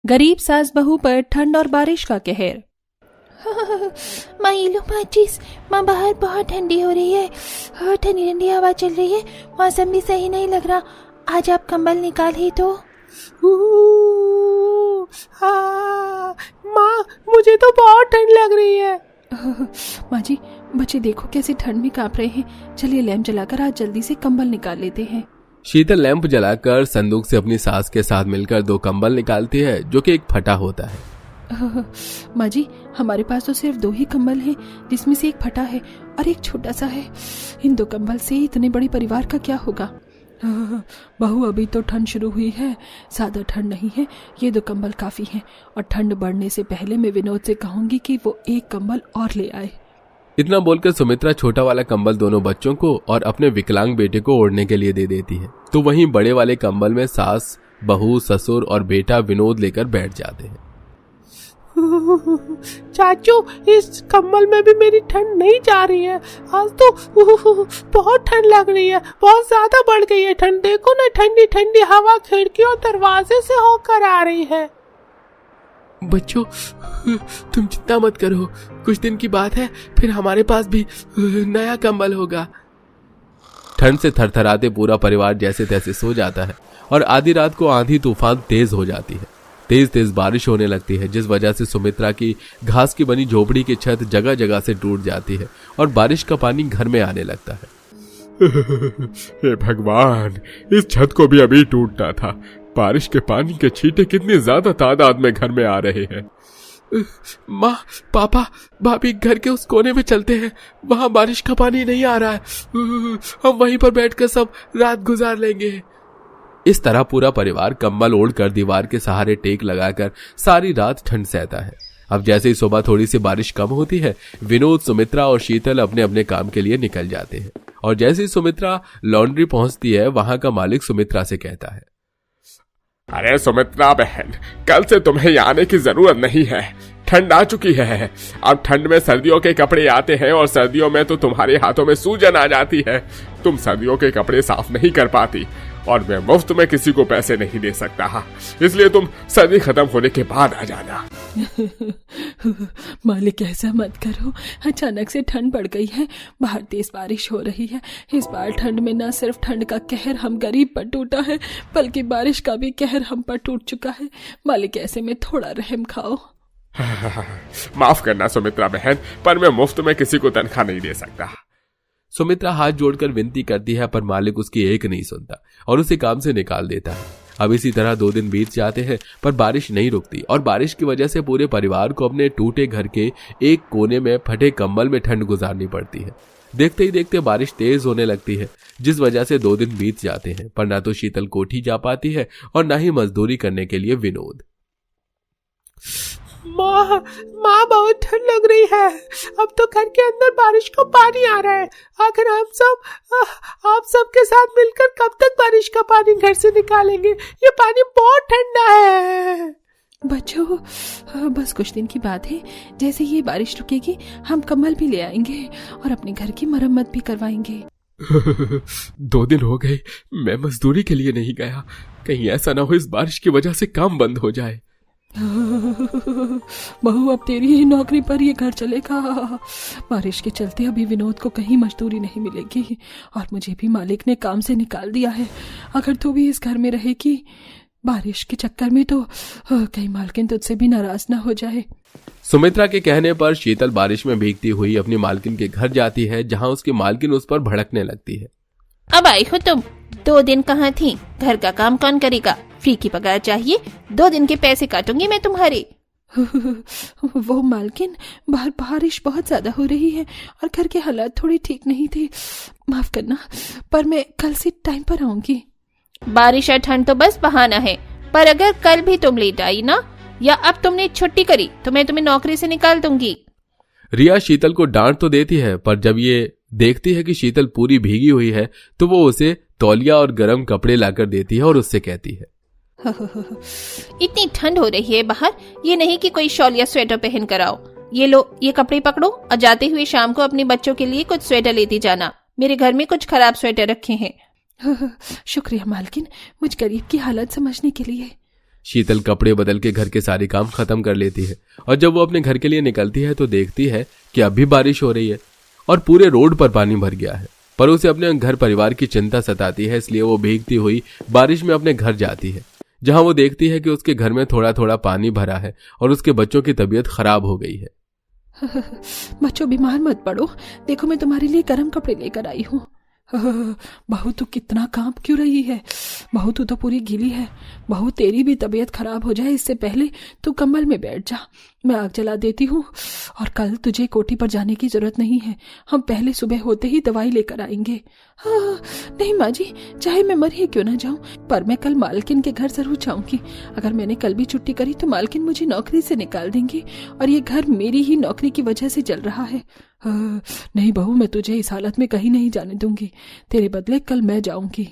गरीब सास बहू पर ठंड और बारिश का कहर। माँ ये लो माचिस, माँ बाहर बहुत ठंडी हो रही है, ठंडी ठंडी हवा चल रही है, मौसम भी सही नहीं लग रहा, आज आप कंबल निकाल ही तो। माँ मुझे तो बहुत ठंड लग रही है। माँ जी, बच्चे देखो कैसे ठंड में कांप रहे हैं, चलिए लैंप जलाकर आज जल्दी से कंबल निकाल लेते हैं। शीतल लैंप जलाकर संदूक से अपनी सास के साथ मिलकर 2 कंबल निकालती है जो कि एक फटा होता है। माँ जी, हमारे पास तो सिर्फ 2 ही कंबल हैं, जिसमें से एक फटा है और एक छोटा सा है। इन 2 कंबल से इतने बड़े परिवार का क्या होगा? बहू, अभी तो ठंड शुरू हुई है, ज्यादा ठंड नहीं है, ये 2 कंबल काफी हैं। और ठंड बढ़ने से पहले मैं विनोद से कहूंगी कि वो 1 कंबल और ले आए। इतना बोलकर सुमित्रा छोटा वाला कंबल दोनों बच्चों को और अपने विकलांग बेटे को ओढ़ने के लिए दे देती है। तो वहीं बड़े वाले कंबल में सास, बहू, ससुर और बेटा विनोद लेकर बैठ जाते हैं। चाचू, इस कंबल में भी मेरी ठंड नहीं जा रही है, आज तो बहुत ठंड लग रही है, बहुत ज्यादा बढ़ गई है ठंड। देखो ना, ठंडी ठंडी हवा खिड़की और दरवाजे से होकर आ रही है। बच्चों, तुम चिंता मत करो, कुछ दिन की बात है, फिर हमारे पास भी नया कंबल होगा। ठंड से थरथराते पूरा परिवार जैसे तैसे सो जाता है और आधी रात को आंधी तूफान तेज हो जाती है। तेज तेज बारिश होने लगती है, जिस वजह से सुमित्रा की घास की बनी झोपड़ी की छत जगह जगह से टूट जाती है और बारिश का पानी घर में आने लगता है। हे भगवान, इस छत को भी अभी टूटना था। बारिश के पानी के छींटे कितनी ज्यादा तादाद में घर में आ रहे हैं। माँ, पापा, भाभी, घर के उस कोने में चलते हैं, वहां बारिश का पानी नहीं आ रहा है, हम वहीं पर बैठकर सब रात गुजार लेंगे। इस तरह पूरा परिवार कंबल ओढ़कर दीवार के सहारे टेक लगाकर सारी रात ठंड सहता है। अब जैसे ही सुबह थोड़ी सी बारिश कम होती है, विनोद, सुमित्रा और शीतल अपने अपने काम के लिए निकल जाते हैं। और जैसे ही सुमित्रा लॉन्ड्री पहुंचती है, वहां का मालिक सुमित्रा से कहता है, अरे सुमित्रा बहन, कल से तुम्हें यहाँ आने की जरूरत नहीं है, ठंड आ चुकी है। अब ठंड में सर्दियों के कपड़े आते हैं और सर्दियों में तो तुम्हारे हाथों में सूजन आ जाती है। तुम सर्दियों के कपड़े साफ नहीं कर पाती और मैं मुफ्त में किसी को पैसे नहीं दे सकता, इसलिए तुम सर्दी खत्म होने के बाद आ जाना। मालिक, ऐसा मत करो, अचानक से ठंड बढ़ गई है, बाहर तेज बारिश हो रही है। इस बार ठंड में न सिर्फ ठंड का कहर हम गरीब पर टूटा है, बल्कि बारिश का भी कहर हम पर टूट चुका है। मालिक, ऐसे में थोड़ा रहम खाओ। माफ करना सुमित्रा बहन, पर मैं मुफ्त में किसी को तनख्वाह नहीं दे सकता। सुमित्रा हाथ जोड़कर विनती करती है, पर मालिक उसकी एक नहीं सुनता और उसे काम से निकाल देता है। अब इसी तरह 2 दिन बीत जाते हैं, पर बारिश नहीं रुकती और बारिश की वजह से पूरे परिवार को अपने टूटे घर के एक कोने में फटे कंबल में ठंड गुजारनी पड़ती है। देखते ही देखते बारिश तेज होने लगती है, जिस वजह से 2 दिन बीत जाते हैं, पर ना तो शीतल कोठी जा पाती है और ना ही मजदूरी करने के लिए विनोद। माँ बहुत ठंड लग रही है, अब तो घर के अंदर बारिश का पानी आ रहा है। आखिर आप सब के साथ मिलकर कब तक बारिश का पानी घर से निकालेंगे? ये पानी बहुत ठंडा है। बच्चों, बस कुछ दिन की बात है, जैसे ये बारिश रुकेगी हम कंबल भी ले आएंगे और अपने घर की मरम्मत भी करवाएंगे। 2 दिन हो गए मैं मजदूरी के लिए नहीं गया, कहीं ऐसा ना हो इस बारिश की वजह से काम बंद हो जाए। बहू, अब तेरी ही नौकरी पर ये घर चलेगा। बारिश के चलते अभी विनोद को कहीं मजदूरी नहीं मिलेगी और मुझे भी मालिक ने काम से निकाल दिया है। अगर तू भी इस घर में रहेगी बारिश के चक्कर में, तो कहीं मालकिन तुझसे भी नाराज ना हो जाए। सुमित्रा के कहने पर शीतल बारिश में भीगती हुई अपनी मालकिन के घर जाती है, जहां उसकी मालकिन उस पर भड़कने लगती है। अब आई हो तुम, 2 दिन कहाँ थी? घर का काम कौन करेगा? फ्री की पगार चाहिए, 2 दिन के पैसे काटूंगी मैं तुम्हारे। वो मालकिन, बाहर बारिश बहुत ज्यादा हो रही है और घर के हालात थोड़ी ठीक नहीं थे, माफ करना, पर मैं कल से टाइम पर आऊंगी। बारिश और ठंड तो बस बहाना है, पर अगर कल भी तुम लेट आई ना, या अब तुमने छुट्टी करी, तो मैं तुम्हें नौकरी से निकाल दूंगी। रिया शीतल को डांट तो देती है, पर जब ये देखती है कि शीतल पूरी भीगी हुई है, तो वो उसे तौलिया और गर्म कपड़े लाकर देती है और उससे कहती है, इतनी ठंड हो रही है बाहर, ये नहीं कि कोई शॉल या स्वेटर पहन कर आओ। ये लो, ये कपड़े पकड़ो और जाते हुए शाम को अपने बच्चों के लिए कुछ स्वेटर लेती जाना। मेरे घर में कुछ खराब स्वेटर रखे हैं। शुक्रिया मालकिन, मुझ गरीब की हालत समझने के लिए। शीतल कपड़े बदल के घर के सारे काम खत्म कर लेती है और जब वो अपने घर के लिए निकलती है तो देखती है कि अभी बारिश हो रही है और पूरे रोड पर पानी भर गया है। पर उसे अपने घर परिवार की चिंता सताती है, इसलिए वो भीगती हुई बारिश में अपने घर जाती है, जहां वो देखती है कि उसके घर में थोड़ा थोड़ा पानी भरा है और उसके बच्चों की तबीयत खराब हो गई है। बच्चों बीमार मत पड़ो, देखो मैं तुम्हारे लिए गर्म कपड़े लेकर आई हूँ। बहू तू कितना कांप क्यों रही है? बहू तू तो पूरी गीली है। बहू तेरी भी तबीयत खराब हो जाए इससे पहले तू कंबल में बैठ जा, मैं आग जला देती हूँ। और कल तुझे कोठी पर जाने की जरूरत नहीं है, हम पहले सुबह होते ही दवाई लेकर आएंगे। नहीं माँ जी, चाहे मैं मर ही क्यों ना जाऊं, पर मैं कल मालकिन के घर जरूर जाऊंगी। अगर मैंने कल भी छुट्टी करी तो मालकिन मुझे नौकरी से निकाल देंगी और ये घर मेरी ही नौकरी की वजह से जल रहा है। नहीं बहू, मैं तुझे इस हालत में कहीं नहीं जाने दूंगी, तेरे बदले कल मैं जाऊंगी।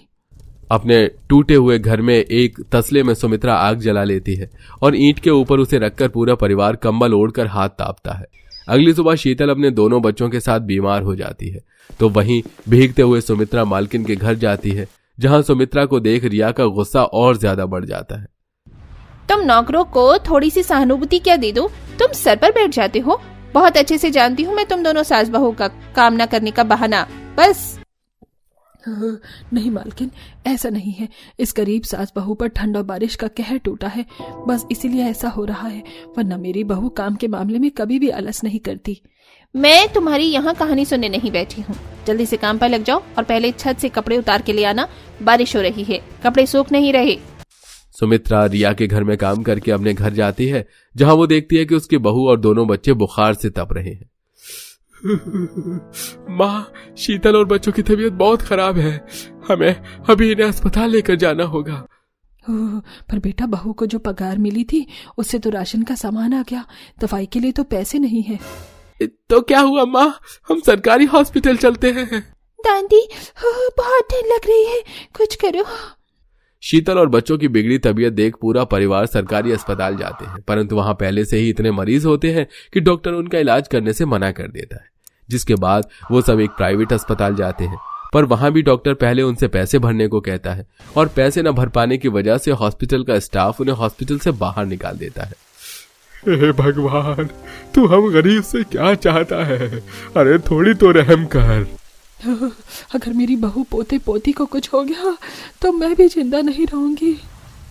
अपने टूटे हुए घर में एक तसले में सुमित्रा आग जला लेती है और ईंट के ऊपर उसे रखकर पूरा परिवार कंबल ओढ़कर हाथ तापता है। अगली सुबह शीतल अपने दोनों बच्चों के साथ बीमार हो जाती है, तो वहीं भीगते हुए सुमित्रा मालकिन के घर जाती है, जहां सुमित्रा को देख रिया का गुस्सा और ज्यादा बढ़ जाता है। तुम नौकरों को थोड़ी सी सहानुभूति क्या दे दो, तुम सर पर बैठ जाते हो। बहुत अच्छे से जानती हूँ मैं तुम दोनों सास बहू का काम न करने का बहाना। बस नहीं मालकिन, ऐसा नहीं है, इस गरीब सास बहू पर ठंड और बारिश का कहर टूटा है, बस इसीलिए ऐसा हो रहा है, वरना मेरी बहू काम के मामले में कभी भी आलस नहीं करती। मैं तुम्हारी यहाँ कहानी सुनने नहीं बैठी हूँ, जल्दी से काम पर लग जाओ और पहले छत से कपड़े उतार के ले आना, बारिश हो रही है, कपड़े सूख नहीं रहे। सुमित्रा रिया के घर में काम करके अपने घर जाती है, जहां वो देखती है कि उसकी बहू और दोनों बच्चे बुखार से तप रहे हैं। माँ, शीतल और बच्चों की तबीयत बहुत खराब है, हमें अभी इन्हें अस्पताल लेकर जाना होगा। पर बेटा, बहू को जो पगार मिली थी उससे तो राशन का सामान आ गया, दवाई के लिए तो पैसे नहीं है। तो क्या हुआ माँ, हम सरकारी हॉस्पिटल चलते हैं। दादी, बहुत ठंड लग रही है, कुछ करो। शीतल और बच्चों की बिगड़ी तबीयत देख पूरा परिवार सरकारी अस्पताल जाते हैं, परंतु वहां पहले से ही इतने मरीज होते हैं कि डॉक्टर उनका इलाज करने से मना कर देता है, जिसके बाद वो सब एक प्राइवेट अस्पताल जाते हैं। पर वहां भी डॉक्टर पहले उनसे पैसे भरने को कहता है और पैसे न भर पाने की वजह से हॉस्पिटल का स्टाफ उन्हें हॉस्पिटल से बाहर निकाल देता है। हे भगवान, तू हम गरीब से क्या चाहता है? अरे थोड़ी तो रहम कर। अगर मेरी बहू पोते पोती को कुछ हो गया तो मैं भी जिंदा नहीं रहूंगी।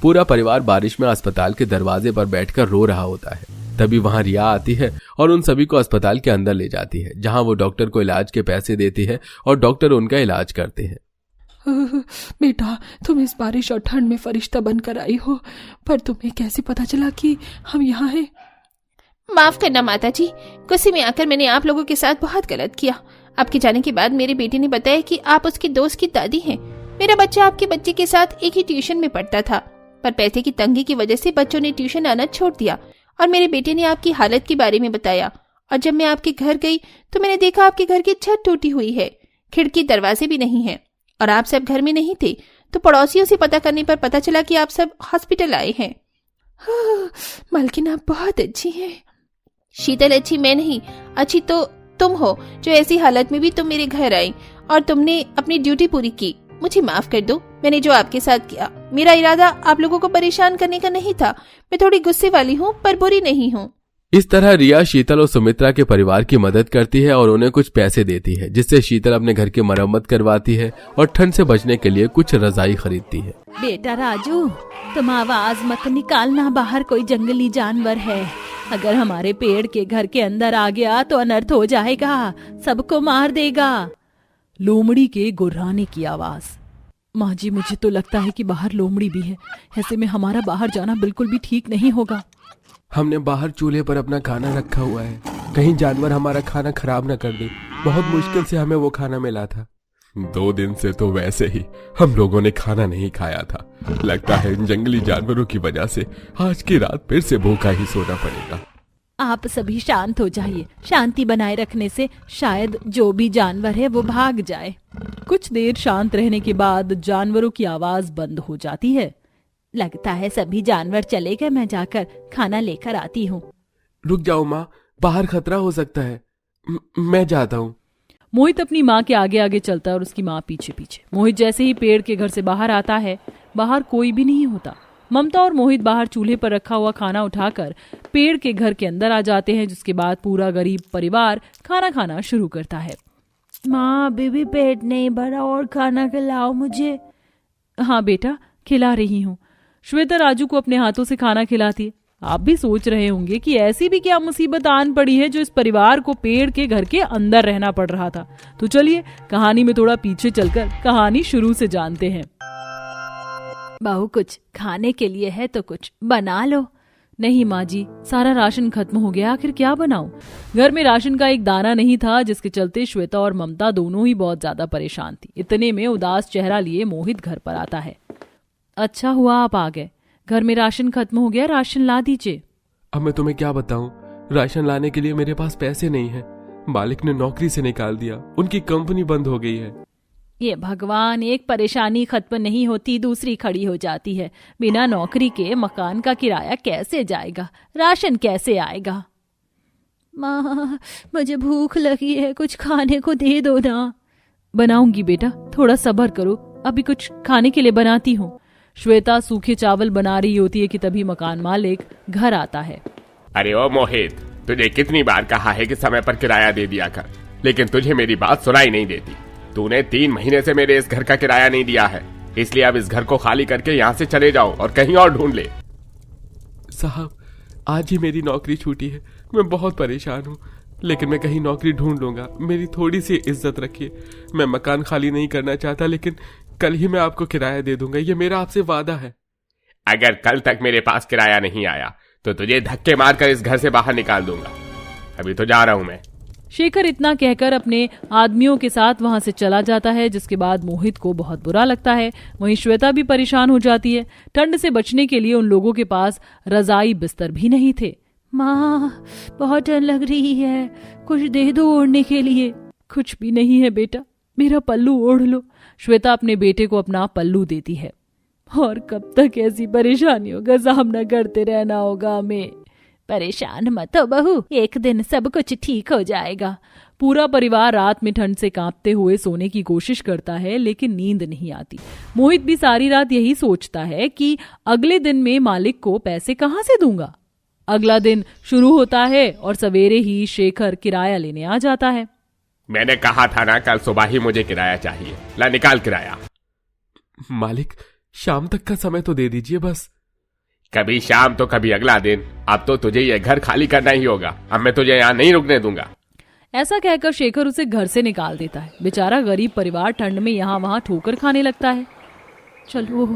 पूरा परिवार बारिश में अस्पताल के दरवाजे पर बैठकर रो रहा होता है। तभी वहां रिया आती है और उन सभी को अस्पताल के अंदर ले जाती है, जहां वो डॉक्टर को इलाज के पैसे देती है और डॉक्टर उनका इलाज करते हैं। बेटा, तुम इस बारिश और ठंड में फरिश्ता बनकर आई हो, पर तुम्हें कैसे पता चला कि हम यहाँ हैं? माफ करना माता जी, गुस्से में आकर मैंने आप लोगों के साथ बहुत गलत किया। आपके जाने के बाद मेरी बेटी ने बताया कि आप उसके दोस्त की दादी हैं। मेरा बच्चा आपके बच्चे के साथ एक ही ट्यूशन में पढ़ता था, पर पैसे की तंगी की वजह से बच्चों ने ट्यूशन आना छोड़ दिया और मेरे बेटे ने आपकी हालत के बारे में बताया। और जब मैं आपके घर गई तो मैंने देखा आपके घर की छत टूटी हुई है, खिड़की दरवाजे भी नहीं है और आप सब घर में नहीं थे। तो पड़ोसियों से पता करने पर पता चला कि आप सब हॉस्पिटल आए हैं। मालकिन, आप बहुत अच्छी हैं। शीतल अच्छी मैं नहीं, अच्छी तो तुम हो, जो ऐसी हालत में भी तुम मेरे घर आई और तुमने अपनी ड्यूटी पूरी की। मुझे माफ कर दो, मैंने जो आपके साथ किया। मेरा इरादा आप लोगों को परेशान करने का नहीं था। मैं थोड़ी गुस्से वाली हूँ, पर बुरी नहीं हूँ। इस तरह रिया शीतल और सुमित्रा के परिवार की मदद करती है और उन्हें कुछ पैसे देती है, जिससे शीतल अपने घर की मरम्मत करवाती है और ठंड से बचने के लिए कुछ रजाई खरीदती है। बेटा राजू, तुम आवाज मत निकालना, बाहर कोई जंगली जानवर है। अगर हमारे पेड़ के घर के अंदर आ गया तो अनर्थ हो जाएगा, सबको मार देगा। लोमड़ी के गुर्राने की आवाज। माँ जी, मुझे तो लगता है कि बाहर लोमड़ी भी है, ऐसे में हमारा बाहर जाना बिल्कुल भी ठीक नहीं होगा। हमने बाहर चूल्हे पर अपना खाना रखा हुआ है, कहीं जानवर हमारा खाना खराब न कर दे। बहुत मुश्किल से हमें वो खाना मिला था। 2 दिन से तो वैसे ही हम लोगों ने खाना नहीं खाया था। लगता है इन जंगली जानवरों की वजह से आज की रात फिर से भूखा ही सोना पड़ेगा। आप सभी शांत हो जाइए, शांति बनाए रखने से शायद जो भी जानवर है वो भाग जाए। कुछ देर शांत रहने के बाद जानवरों की आवाज बंद हो जाती है। लगता है सभी जानवर चले गए, मैं जाकर खाना लेकर आती हूँ। रुक जाओ माँ, बाहर खतरा हो सकता है, मैं जाता हूँ। मोहित अपनी माँ के आगे आगे चलता है और उसकी माँ पीछे पीछे। मोहित जैसे ही पेड़ के घर से बाहर आता है, बाहर कोई भी नहीं होता। ममता और मोहित बाहर चूल्हे पर रखा हुआ खाना उठाकर पेड़ के घर के अंदर आ जाते हैं, जिसके बाद पूरा गरीब परिवार खाना खाना शुरू करता है। माँ अभी भी पेट नहीं भरा और खाना खिलाओ मुझे। हाँ बेटा, खिला रही हूँ। श्वेता राजू को अपने हाथों से खाना खिलाती है। आप भी सोच रहे होंगे कि ऐसी भी क्या मुसीबत आन पड़ी है जो इस परिवार को पेड़ के घर के अंदर रहना पड़ रहा था। तो चलिए कहानी में थोड़ा पीछे चलकर कहानी शुरू से जानते हैं। बहू कुछ खाने के लिए है तो कुछ बना लो। नहीं माँ जी, सारा राशन खत्म हो गया, आखिर क्या बनाऊं? घर में राशन का एक दाना नहीं था, जिसके चलते श्वेता और ममता दोनों ही बहुत ज्यादा परेशान थी। इतने में उदास चेहरा लिए मोहित घर पर आता है। अच्छा हुआ आप आ गए, घर में राशन खत्म हो गया, राशन ला दीजिए। अब मैं तुम्हें क्या बताऊं, राशन लाने के लिए मेरे पास पैसे नहीं है। मालिक ने नौकरी से निकाल दिया, उनकी कंपनी बंद हो गई है। ये भगवान, एक परेशानी खत्म नहीं होती दूसरी खड़ी हो जाती है। बिना नौकरी के मकान का किराया कैसे जाएगा, राशन कैसे आएगा? माँ मुझे भूख लगी है, कुछ खाने को दे दो ना। बनाऊंगी बेटा, थोड़ा सब्र करो, अभी कुछ खाने के लिए बनाती हूँ। श्वेता सूखे चावल बना रही होती है कि तभी मकान मालिक घर आता है। अरे ओ मोहित, तुझे कितनी बार कहा है कि समय पर किराया दे दिया कर, लेकिन तुझे मेरी बात सुनाई नहीं देती। तूने 3 महीने से मेरे इस घर का किराया नहीं दिया है, इसलिए अब इस घर को खाली करके यहाँ से चले जाओ और कहीं और ढूंढ ले। साहब, आज ही मेरी नौकरी छूटी है, मैं बहुत परेशान हूँ, लेकिन मैं कहीं नौकरी ढूंढ लूंगा। मेरी थोड़ी सी इज्जत रखिए। मैं मकान खाली नहीं करना चाहता, लेकिन कल ही मैं आपको किराया दे दूंगा, ये मेरा आपसे वादा है। अगर कल तक मेरे पास किराया नहीं आया तो तुझे धक्के मारकर इस घर से बाहर निकाल दूंगा। अभी तो जा रहा हूं मैं। शेखर इतना कहकर अपने आदमियों के साथ वहां से चला जाता है, जिसके बाद मोहित को बहुत बुरा लगता है। वहीं श्वेता भी परेशान हो जाती है। ठंड से बचने के लिए उन लोगों के पास रजाई बिस्तर भी नहीं थे। माँ बहुत ठंड लग रही है, कुछ दे दो ओढ़ने के लिए। कुछ भी नहीं है बेटा, मेरा पल्लू ओढ़ लो। श्वेता अपने बेटे को अपना पल्लू देती है। और कब तक ऐसी परेशानियों का सामना करते रहना होगा हमें? परेशान मत हो बहू, एक दिन सब कुछ ठीक हो जाएगा। पूरा परिवार रात में ठंड से कांपते हुए सोने की कोशिश करता है, लेकिन नींद नहीं आती। मोहित भी सारी रात यही सोचता है कि अगले दिन में मालिक को पैसे कहां से दूंगा। अगला दिन शुरू होता है और सवेरे ही शेखर किराया लेने आ जाता है। मैंने कहा था ना, कल सुबह ही मुझे किराया चाहिए। ला निकाल किराया। मालिक, शाम तक का समय तो दे दीजिए बस। कभी शाम तो कभी अगला दिन। अब तो तुझे यह घर खाली करना ही होगा। अब मैं तुझे यहाँ नहीं रुकने दूंगा। ऐसा कहकर शेखर उसे घर से निकाल देता है। बेचारा गरीब परिवार ठंड में यहाँ वहाँ ठोकर खाने लगता है। चलो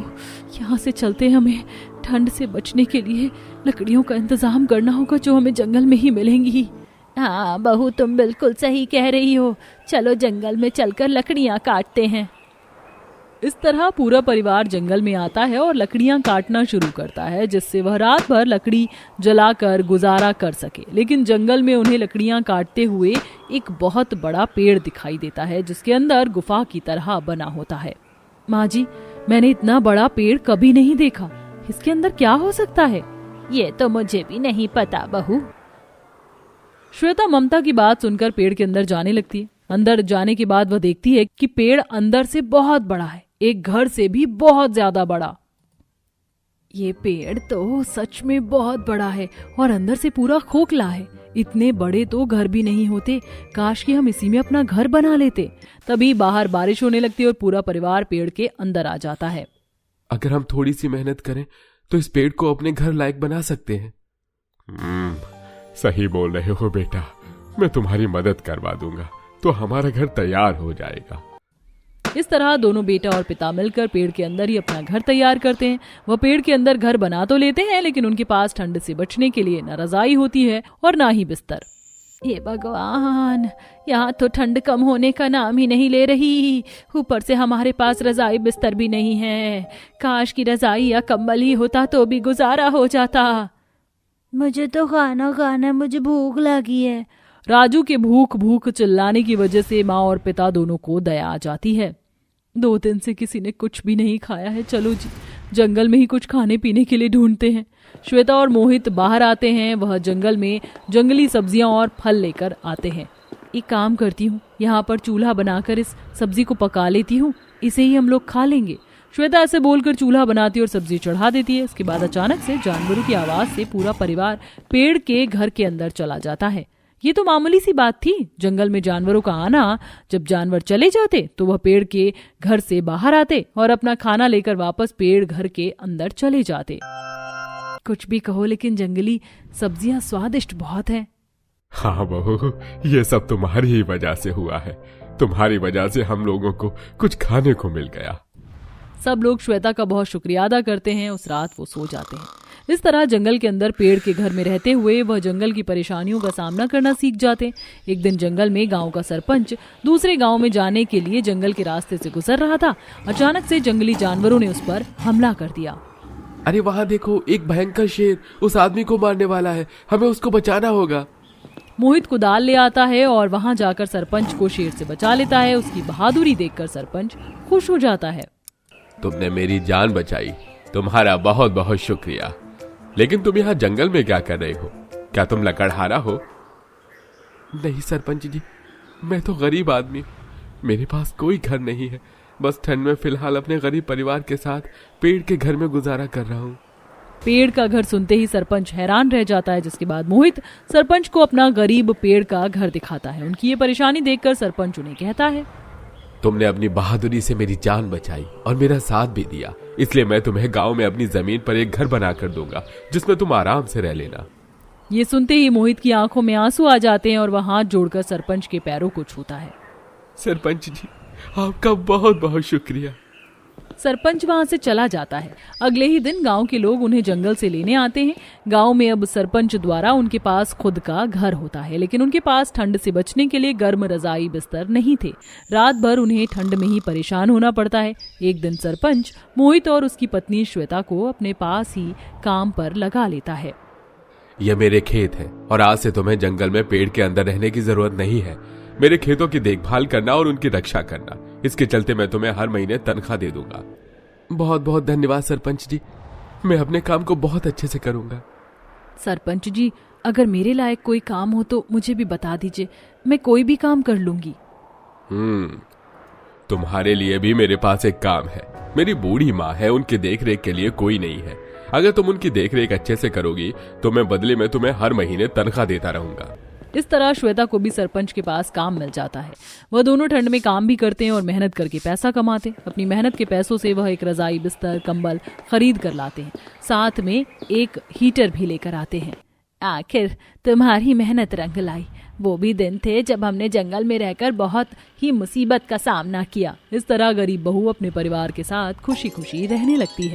यहाँ से चलते हैं, हमें ठंड से बचने के लिए लकड़ियों का इंतजाम करना होगा, जो हमें जंगल में ही मिलेंगी। हाँ बहू, तुम बिल्कुल सही कह रही हो। चलो जंगल में चलकर लकड़ियाँ काटते हैं। इस तरह पूरा परिवार जंगल में आता है और लकड़ियां काटना शुरू करता है, जिससे वह रात भर लकड़ी जलाकर गुजारा कर सके। लेकिन जंगल में उन्हें लकड़ियां काटते हुए एक बहुत बड़ा पेड़ दिखाई देता है, जिसके अंदर गुफा की तरह बना होता है। माँ जी, मैंने इतना बड़ा पेड़ कभी नहीं देखा, इसके अंदर क्या हो सकता है? ये तो मुझे भी नहीं पता बहू। श्वेता ममता की बात सुनकर पेड़ के अंदर जाने लगती है। अंदर जाने के बाद वह देखती है कि पेड़ अंदर से बहुत बड़ा है, एक घर से भी बहुत ज्यादा बड़ा। ये पेड़ तो सच में बहुत बड़ा है और अंदर से पूरा खोखला है। इतने बड़े तो घर भी नहीं होते, काश कि हम इसी में अपना घर बना लेते। तभी बाहर बारिश होने लगती है और पूरा परिवार पेड़ के अंदर आ जाता है। अगर हम थोड़ी सी मेहनत करें तो इस पेड़ को अपने घर लायक बना सकते हैं। सही बोल रहे हो बेटा, मैं तुम्हारी मदद करवा दूंगा तो हमारा घर तैयार हो जाएगा। इस तरह दोनों बेटा और पिता मिलकर पेड़ के अंदर ही अपना घर तैयार करते हैं। वह पेड़ के अंदर घर बना तो लेते हैं, लेकिन उनके पास ठंड से बचने के लिए न रजाई होती है और ना ही बिस्तर। हे भगवान, यहाँ तो ठंड कम होने का नाम ही नहीं ले रही, ऊपर से हमारे पास रजाई बिस्तर भी नहीं है। काश की रजाई या कंबल ही होता तो भी गुजारा हो जाता। मुझे तो खाना खाना, मुझे भूख लगी है। राजू के भूख भूख चिल्लाने की वजह से माँ और पिता दोनों को दया आ जाती है। 2 दिन से किसी ने कुछ भी नहीं खाया है, चलो जी जंगल में ही कुछ खाने पीने के लिए ढूंढते हैं। श्वेता और मोहित बाहर आते हैं। वह जंगल में जंगली सब्जियां और फल लेकर आते हैं। एक काम करती हूँ, यहाँ पर चूल्हा बनाकर इस सब्जी को पका लेती हूँ, इसे ही हम लोग खा लेंगे। श्वेता ऐसे बोलकर चूल्हा बनाती और सब्जी चढ़ा देती है। इसके बाद अचानक से जानवरों की आवाज से पूरा परिवार पेड़ के घर के अंदर चला जाता है। ये तो मामूली सी बात थी, जंगल में जानवरों का आना। जब जानवर चले जाते तो वह पेड़ के घर से बाहर आते और अपना खाना लेकर वापस पेड़ घर के अंदर चले जाते। कुछ भी कहो, लेकिन जंगली सब्जियां स्वादिष्ट बहुत हैं। हाँ बहू, ये सब तुम्हारी ही वजह से हुआ है। तुम्हारी वजह से हम लोगों को कुछ खाने को मिल गया। सब लोग श्वेता का बहुत शुक्रिया अदा करते हैं। उस रात वो सो जाते हैं। इस तरह जंगल के अंदर पेड़ के घर में रहते हुए वह जंगल की परेशानियों का सामना करना सीख जाते। एक दिन जंगल में गांव का सरपंच दूसरे गांव में जाने के लिए जंगल के रास्ते से गुजर रहा था। अचानक से जंगली जानवरों ने उस पर हमला कर दिया। अरे वहाँ देखो, एक भयंकर शेर उस आदमी को मारने वाला है, हमें उसको बचाना होगा। मोहित कुदाल ले आता है और वहां जाकर सरपंच को शेर से बचा लेता है। उसकी बहादुरी देखकर सरपंच खुश हो जाता है। तुमने मेरी जान बचाई, तुम्हारा बहुत बहुत शुक्रिया। लेकिन तुम यहाँ जंगल में क्या कर रहे हो? क्या तुम लकड़हारा हो? नहीं सरपंच जी, मैं तो गरीब आदमी हूँ, मेरे पास कोई घर नहीं है। बस ठंड में फिलहाल अपने गरीब परिवार के साथ पेड़ के घर में गुजारा कर रहा हूँ। पेड़ का घर सुनते ही सरपंच हैरान रह जाता है, जिसके बाद मोहित सरपंच को अपना गरीब पेड़ का घर दिखाता है। उनकी ये परेशानी देखकर सरपंच उन्हें कहता है, तुमने अपनी बहादुरी से मेरी जान बचाई और मेरा साथ भी दिया, इसलिए मैं तुम्हें गांव में अपनी जमीन पर एक घर बना कर दूंगा जिसमें तुम आराम से रह लेना। ये सुनते ही मोहित की आंखों में आंसू आ जाते हैं और वह हाथ जोड़कर सरपंच के पैरों को छूता है। सरपंच जी, आपका बहुत बहुत शुक्रिया। सरपंच वहां से चला जाता है। अगले ही दिन गांव के लोग उन्हें जंगल से लेने आते हैं। गांव में अब सरपंच द्वारा उनके पास खुद का घर होता है, लेकिन उनके पास ठंड से बचने के लिए गर्म रजाई बिस्तर नहीं थे। रात भर उन्हें ठंड में ही परेशान होना पड़ता है। एक दिन सरपंच मोहित और उसकी पत्नी श्वेता को अपने पास ही काम पर लगा लेता है। यह मेरे खेत है और आज से तुम्हें जंगल में पेड़ के अंदर रहने की जरूरत नहीं है। मेरे खेतों की देखभाल करना और उनकी रक्षा करना, इसके चलते मैं तुम्हें हर महीने तनख्वाह दे दूंगा। बहुत बहुत धन्यवाद सरपंच जी, मैं अपने काम को बहुत अच्छे से करूंगा। सरपंच जी, अगर मेरे लायक कोई काम हो तो मुझे भी बता दीजिए, मैं कोई भी काम कर लूंगी। तुम्हारे लिए भी मेरे पास एक काम है। मेरी बूढ़ी माँ है, उनकी देखरेख के लिए कोई नहीं है। अगर तुम उनकी देखरेख अच्छे से करोगी तो मैं बदले में तुम्हें हर महीने तनख्वाह देता रहूंगा। इस तरह श्वेता को भी सरपंच के पास काम मिल जाता है। वह दोनों ठंड में काम भी करते हैं और मेहनत करके पैसा कमाते। अपनी मेहनत के पैसों से वह एक रजाई, बिस्तर, कंबल खरीद कर लाते हैं। साथ में एक हीटर भी लेकर आते हैं। आखिर तुम्हारी मेहनत रंग लाई। वो भी दिन थे जब हमने जंगल में रहकर बहुत ही मुसीबत का सामना किया। इस तरह गरीब बहू अपने परिवार के साथ खुशी खुशी रहने लगती है।